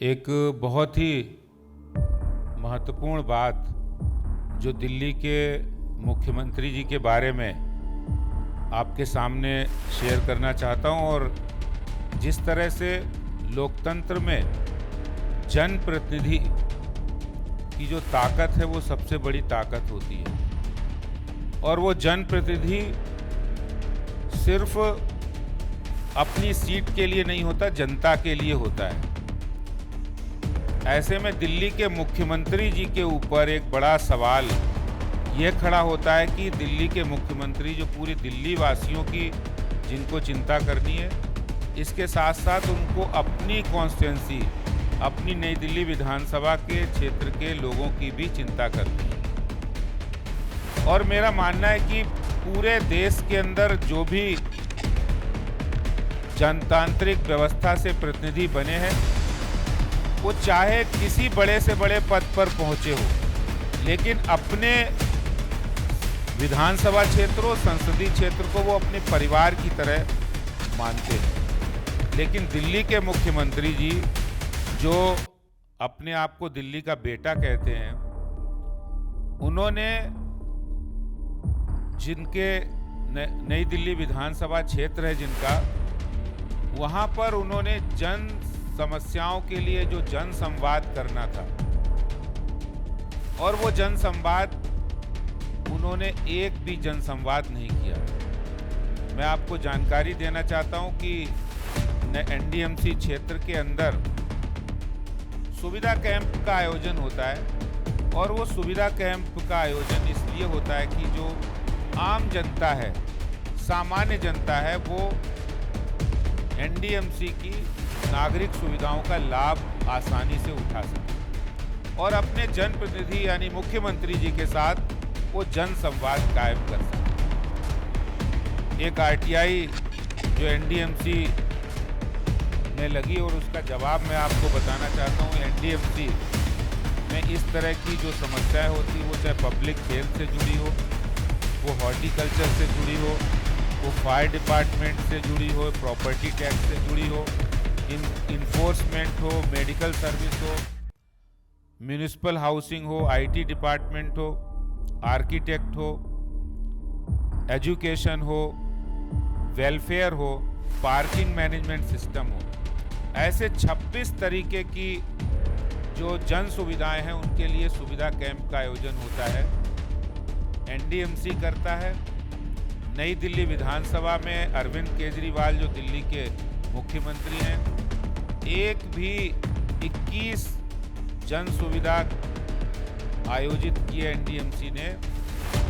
एक बहुत ही महत्वपूर्ण बात जो दिल्ली के मुख्यमंत्री जी के बारे में आपके सामने शेयर करना चाहता हूं। और जिस तरह से लोकतंत्र में जनप्रतिनिधि की जो ताकत है वो सबसे बड़ी ताकत होती है, और वो जनप्रतिनिधि सिर्फ अपनी सीट के लिए नहीं होता, जनता के लिए होता है। ऐसे में दिल्ली के मुख्यमंत्री जी के ऊपर एक बड़ा सवाल ये खड़ा होता है कि दिल्ली के मुख्यमंत्री जो पूरी दिल्ली वासियों की जिनको चिंता करनी है, इसके साथ साथ उनको अपनी कॉन्स्टिट्यूंसी, अपनी नई दिल्ली विधानसभा के क्षेत्र के लोगों की भी चिंता करनी है। और मेरा मानना है कि पूरे देश के अंदर जो भी जनतांत्रिक व्यवस्था से प्रतिनिधि बने हैं, वो चाहे किसी बड़े से बड़े पद पर पहुंचे हो, लेकिन अपने विधानसभा क्षेत्रों, संसदीय क्षेत्र को वो अपने परिवार की तरह मानते हैं। लेकिन दिल्ली के मुख्यमंत्री जी जो अपने आप को दिल्ली का बेटा कहते हैं, उन्होंने जिनके नई दिल्ली विधानसभा क्षेत्र है जिनका, वहां पर उन्होंने जन समस्याओं के लिए जो जन संवाद करना था, और वो जन संवाद उन्होंने एक भी जन संवाद नहीं किया। मैं आपको जानकारी देना चाहता हूं कि एनडीएमसी क्षेत्र के अंदर सुविधा कैंप का आयोजन होता है, और वो सुविधा कैंप का आयोजन इसलिए होता है कि जो आम जनता है, सामान्य जनता है, वो एनडीएमसी की नागरिक सुविधाओं का लाभ आसानी से उठा सके और अपने जनप्रतिनिधि यानी मुख्यमंत्री जी के साथ वो जन संवाद कायम कर सके। एक आरटीआई जो एनडीएमसी में लगी, और उसका जवाब मैं आपको बताना चाहता हूँ। एनडीएमसी में इस तरह की जो समस्याएं होती, वो चाहे पब्लिक हेल्थ से जुड़ी हो, वो हॉर्टिकल्चर से जुड़ी हो, वो फायर डिपार्टमेंट से जुड़ी हो, प्रॉपर्टी टैक्स से जुड़ी हो, इन्फोर्समेंट हो, मेडिकल सर्विस हो, म्यूनिसिपल हाउसिंग हो, आईटी डिपार्टमेंट हो, आर्किटेक्ट हो, एजुकेशन हो, वेलफेयर हो, पार्किंग मैनेजमेंट सिस्टम हो, ऐसे 26 तरीके की जो जन सुविधाएं हैं उनके लिए सुविधा कैंप का आयोजन होता है। एनडीएमसी करता है। नई दिल्ली विधानसभा में अरविंद केजरीवाल जो दिल्ली के मुख्यमंत्री हैं, एक भी 21 जन सुविधा आयोजित किए एनडीएमसी ने,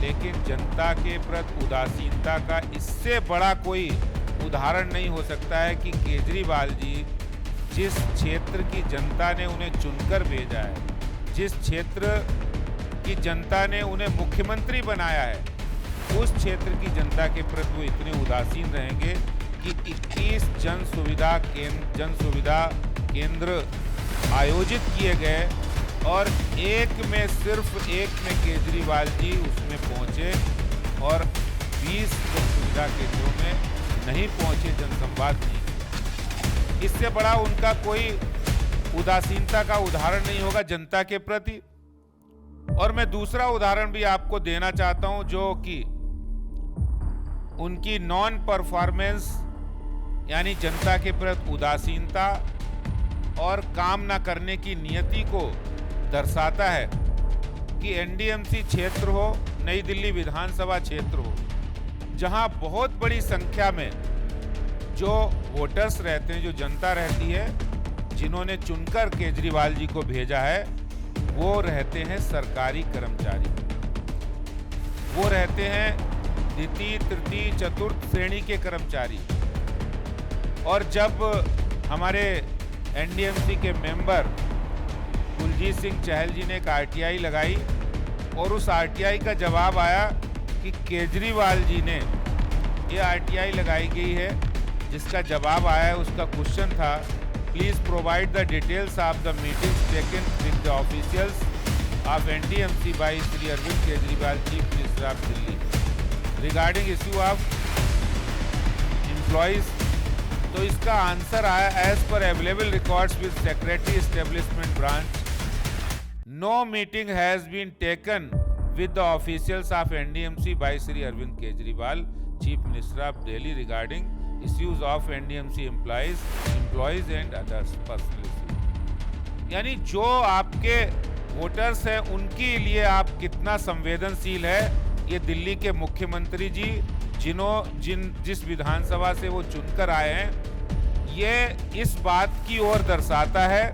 लेकिन जनता के प्रति उदासीनता का इससे बड़ा कोई उदाहरण नहीं हो सकता है कि केजरीवाल जी जिस क्षेत्र की जनता ने उन्हें चुनकर भेजा है, जिस क्षेत्र की जनता ने उन्हें मुख्यमंत्री बनाया है, उस क्षेत्र की जनता के प्रति वो इतने उदासीन रहेंगे कि 21 जन सुविधा केंद्र आयोजित किए गए, और सिर्फ एक में केजरीवाल जी उसमें पहुंचे और 20 जन सुविधा केंद्रों में नहीं पहुंचे, जनसंवाद नहीं किया। इससे बड़ा उनका कोई उदासीनता का उदाहरण नहीं होगा जनता के प्रति। और मैं दूसरा उदाहरण भी आपको देना चाहता हूं, जो कि उनकी नॉन परफॉर्मेंस यानी जनता के प्रति उदासीनता और काम ना करने की नियति को दर्शाता है कि एनडीएमसी क्षेत्र हो, नई दिल्ली विधानसभा क्षेत्र हो, जहां बहुत बड़ी संख्या में जो वोटर्स रहते हैं, जो जनता रहती है, जिन्होंने चुनकर केजरीवाल जी को भेजा है, वो रहते हैं सरकारी कर्मचारी, वो रहते हैं द्वितीय, तृतीय, चतुर्थ श्रेणी के कर्मचारी। और जब हमारे एनडीएमसी के मेंबर कुलजीत सिंह चहल जी ने एक आरटीआई लगाई, और उस आरटीआई का जवाब आया कि केजरीवाल जी ने ये आरटीआई लगाई गई है, जिसका जवाब आया है, उसका क्वेश्चन था, please provide the details of the meetings taken with the officials of NDMC by Shri Arvind Kejriwal, chief minister of Delhi, regarding issue of employees तो इसका आंसर आया, as per available records with secretary establishment branch, no meeting has been taken with the officials of NDMC by Shri Arvind Kejriwal, Chief Minister of Delhi, regarding issues of NDMC employees and others personal issues। यानी जो आपके voters हैं उनके लिए आप कितना संवेदनशील है, ये दिल्ली के मुख्यमंत्री जी जिस विधानसभा से वो चुनकर आए हैं, ये इस बात की ओर दर्शाता है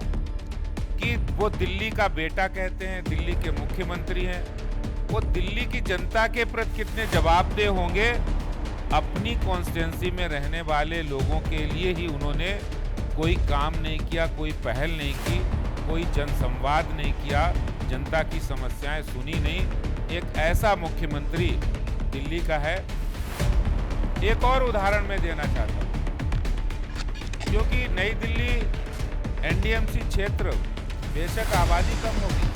कि वो दिल्ली का बेटा कहते हैं, दिल्ली के मुख्यमंत्री हैं, वो दिल्ली की जनता के प्रति कितने जवाबदेह होंगे। अपनी कॉन्स्टिट्यूंसी में रहने वाले लोगों के लिए ही उन्होंने कोई काम नहीं किया, कोई पहल नहीं की, कोई जनसंवाद नहीं किया, जनता की समस्याएं सुनी नहीं। एक ऐसा मुख्यमंत्री दिल्ली का है। एक और उदाहरण मैं देना चाहता हूँ, क्योंकि नई दिल्ली एनडीएमसी क्षेत्र बेशक आबादी कम होगी,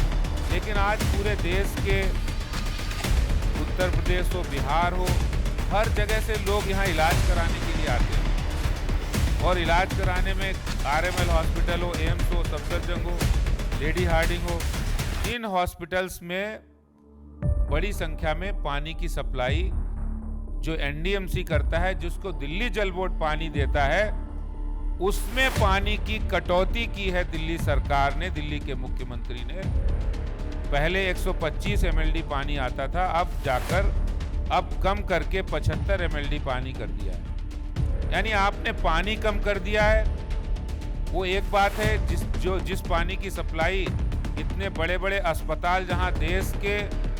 लेकिन आज पूरे देश के उत्तर प्रदेश हो, बिहार हो, हर जगह से लोग यहाँ इलाज कराने के लिए आते हैं। और इलाज कराने में आरएमएल हॉस्पिटल हो, एम्स हो, सफदरजंग हो, लेडी हार्डिंग हो, इन हॉस्पिटल्स में बड़ी संख्या में पानी की सप्लाई जो एनडीएमसी करता है, जिसको दिल्ली जल बोर्ड पानी देता है, उसमें पानी की कटौती की है दिल्ली सरकार ने, दिल्ली के मुख्यमंत्री ने। पहले 125 एमएलडी पानी आता था, अब कम करके 75 एमएलडी पानी कर दिया है। यानी आपने पानी कम कर दिया है, वो एक बात है। जिस पानी की सप्लाई इतने बड़े बड़े अस्पताल जहां देश के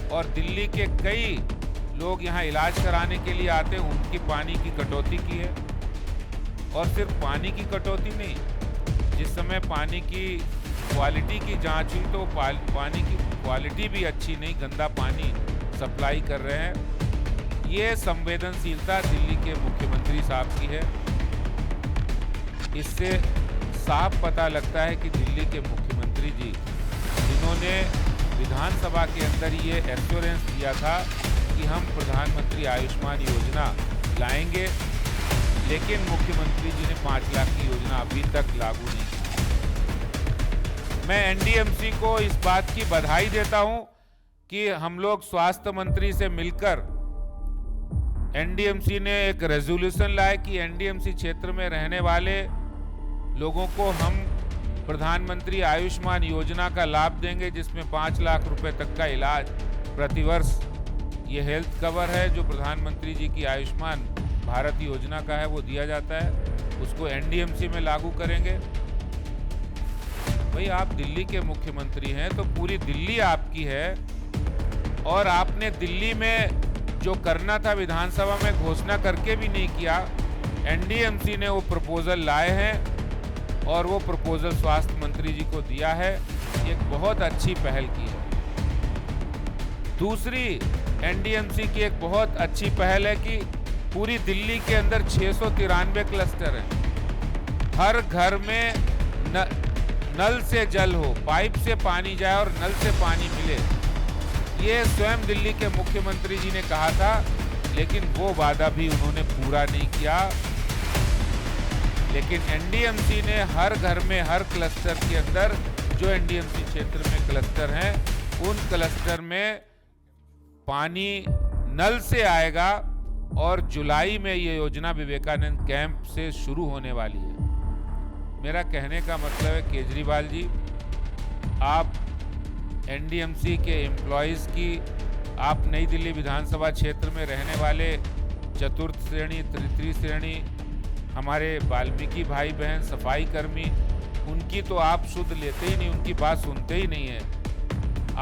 और दिल्ली के कई लोग यहां इलाज कराने के लिए आते हैं, उनकी पानी की कटौती की है। और सिर्फ पानी की कटौती नहीं, जिस समय पानी की क्वालिटी की जांच हुई तो पानी की क्वालिटी भी अच्छी नहीं, गंदा पानी सप्लाई कर रहे हैं। ये संवेदनशीलता दिल्ली के मुख्यमंत्री साहब की है। इससे साफ पता लगता है कि दिल्ली के मुख्यमंत्री जी, जिन्होंने विधानसभा के अंदर ये एश्योरेंस दिया था कि हम प्रधानमंत्री आयुष्मान योजना लाएंगे, लेकिन मुख्यमंत्री जी ने 5 लाख की योजना अभी तक लागू नहीं की। मैं एनडीएमसी को इस बात की बधाई देता हूं कि हम लोग स्वास्थ्य मंत्री से मिलकर एनडीएमसी ने एक रेजोल्यूशन लाया कि एनडीएमसी क्षेत्र में रहने वाले लोगों को हम प्रधानमंत्री आयुष्मान योजना का लाभ देंगे, जिसमें 5 लाख रुपए तक का इलाज प्रतिवर्ष ये हेल्थ कवर है जो प्रधानमंत्री जी की आयुष्मान भारत योजना का है, वो दिया जाता है, उसको एनडीएमसी में लागू करेंगे। भाई, आप दिल्ली के मुख्यमंत्री हैं तो पूरी दिल्ली आपकी है, और आपने दिल्ली में जो करना था विधानसभा में घोषणा करके भी नहीं किया। एनडीएमसी ने वो प्रपोजल लाए हैं और वो प्रपोजल स्वास्थ्य मंत्री जी को दिया है। एक बहुत अच्छी पहल की है। दूसरी एनडीएमसी की एक बहुत अच्छी पहल है कि पूरी दिल्ली के अंदर 693 क्लस्टर हैं। हर घर में नल से जल हो, पाइप से पानी जाए और नल से पानी मिले, ये स्वयं दिल्ली के मुख्यमंत्री जी ने कहा था, लेकिन वो वादा भी उन्होंने पूरा नहीं किया। लेकिन एनडीएमसी ने हर घर में, हर क्लस्टर के अंदर, जो एनडीएमसी क्षेत्र में क्लस्टर हैं, उन क्लस्टर में पानी नल से आएगा। और जुलाई में ये योजना विवेकानंद कैंप से शुरू होने वाली है। मेरा कहने का मतलब है, केजरीवाल जी, आप एनडीएमसी के एम्प्लॉयज़ की, आप नई दिल्ली विधानसभा क्षेत्र में रहने वाले चतुर्थ श्रेणी, तृतीय श्रेणी, हमारे वाल्मीकि भाई बहन, सफाई कर्मी, उनकी तो आप शुद्ध लेते ही नहीं, उनकी बात सुनते ही नहीं है।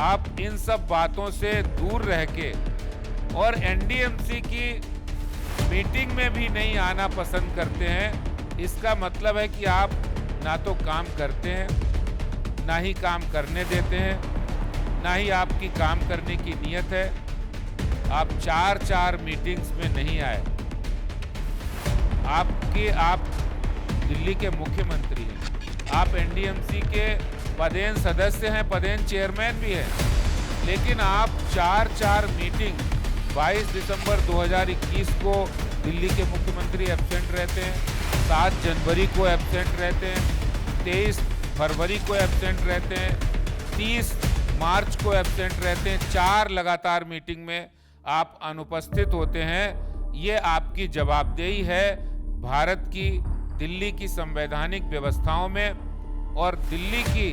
आप इन सब बातों से दूर रह के और एनडीएमसी की मीटिंग में भी नहीं आना पसंद करते हैं। इसका मतलब है कि आप ना तो काम करते हैं, ना ही काम करने देते हैं, ना ही आपकी काम करने की नीयत है। आप 4 मीटिंग्स में नहीं आए। आप दिल्ली के मुख्यमंत्री हैं, आप एनडीएमसी के पदेन सदस्य हैं, पदेन चेयरमैन भी हैं, लेकिन आप 4 मीटिंग 22 दिसंबर 2021 को दिल्ली के मुख्यमंत्री एब्सेंट रहते हैं, 7 जनवरी को एब्सेंट रहते हैं, 23 फरवरी को एब्सेंट रहते हैं, 30 मार्च को एब्सेंट रहते हैं। 4 लगातार मीटिंग में आप अनुपस्थित होते हैं। ये आपकी जवाबदेही है भारत की, दिल्ली की संवैधानिक व्यवस्थाओं में और दिल्ली की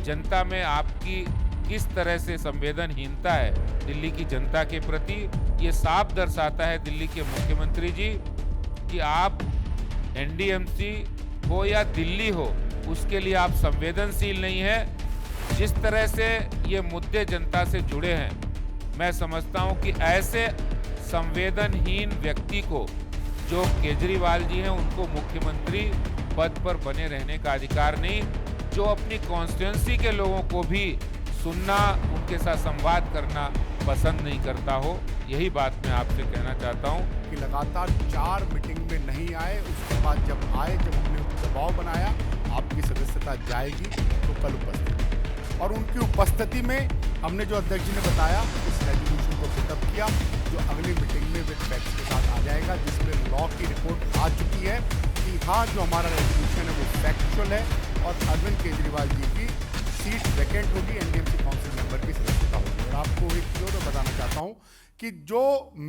जनता में आपकी किस तरह से संवेदनहीनता है दिल्ली की जनता के प्रति। ये साफ दर्शाता है दिल्ली के मुख्यमंत्री जी कि आप एनडीएमसी हो या दिल्ली हो, उसके लिए आप संवेदनशील नहीं है। जिस तरह से ये मुद्दे जनता से जुड़े हैं, मैं समझता हूं कि ऐसे संवेदनहीन व्यक्ति को जो केजरीवाल जी हैं, उनको मुख्यमंत्री पद पर बने रहने का अधिकार नहीं। जो अपनी कॉन्स्टिट्यूंसी के लोगों को भी सुनना, उनके साथ संवाद करना पसंद नहीं करता हो, यही बात मैं आपसे कहना चाहता हूं कि लगातार 4 मीटिंग में नहीं आए, उसके बाद जब आए, जब हमने दबाव बनाया आपकी सदस्यता जाएगी, तो कल उपस्थित, और उनकी उपस्थिति में हमने जो अध्यक्ष जी ने बताया इस रेजोल्यूशन को पुटअप किया, जो अगली मीटिंग में विद फैक्ट्स के साथ आ जाएगा, जिसमें लॉ की रिपोर्ट आ चुकी है कि हाँ, जो हमारा रेजोल्यूशन है वो फैक्चुअल है और अरविंद केजरीवाल जी की सीट वैकेंट होगी, एनडीएमसी काउंसिल मेंबर की सदस्यता होगी। और आपको एक चीज तो बताना चाहता हूँ कि जो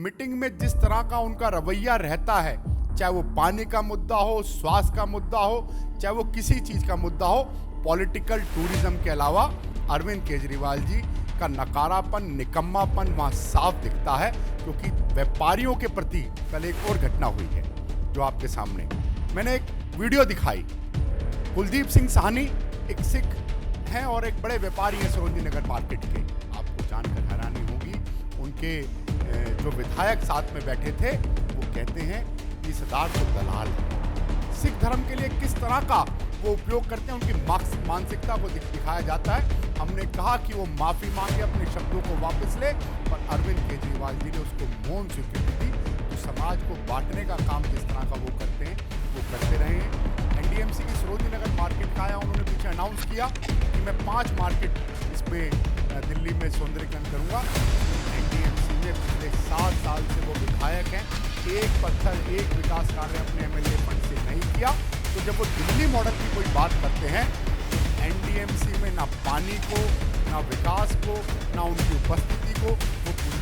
मीटिंग में जिस तरह का उनका रवैया रहता है, चाहे वो पानी का मुद्दा हो, स्वास्थ्य का मुद्दा हो, चाहे वो किसी चीज का मुद्दा हो, पॉलिटिकल टूरिज्म के अलावा अरविंद केजरीवाल जी का नकारापन, निकम्मापन वहां साफ दिखता है। क्योंकि व्यापारियों के प्रति कल एक और घटना हुई है जो आपके सामने मैंने एक वीडियो दिखाई। कुलदीप सिंह साहनी एक सिख हैं और एक बड़े व्यापारी हैं सरोजनी नगर मार्केट के। आपको जानकर हैरानी होगी, उनके जो विधायक साथ में बैठे थे वो कहते हैं कि सरदार तो दलाल है। सिख धर्म के लिए किस तरह का वो उपयोग करते हैं, उनकी मानसिकता को दिखाया जाता है। हमने कहा कि वो माफी मांगे, अपने शब्दों को वापस ले, पर अरविंद केजरीवाल जी ने उसको मौन स्वीकृति दी। तो समाज को बांटने का काम जिस तरह का वो करते हैं, वो करते रहे हैं। एनडीएमसी की सरोजनी नगर मार्केट का आया, उन्होंने पीछे अनाउंस किया कि मैं 5 मार्केट इस पे दिल्ली में सौंदर्यीकरण करूंगा। एनडीएमसी में पिछले 7 साल से वो विधायक हैं, एक पत्थर, एक विकास कार्य अपने एमएलए फंड से नहीं किया। तो जब वो दिल्ली मॉडल की कोई बात करते हैं, तो एनडीएमसी में ना पानी को, ना विकास को, ना उनकी उपस्थिति को वो पूरी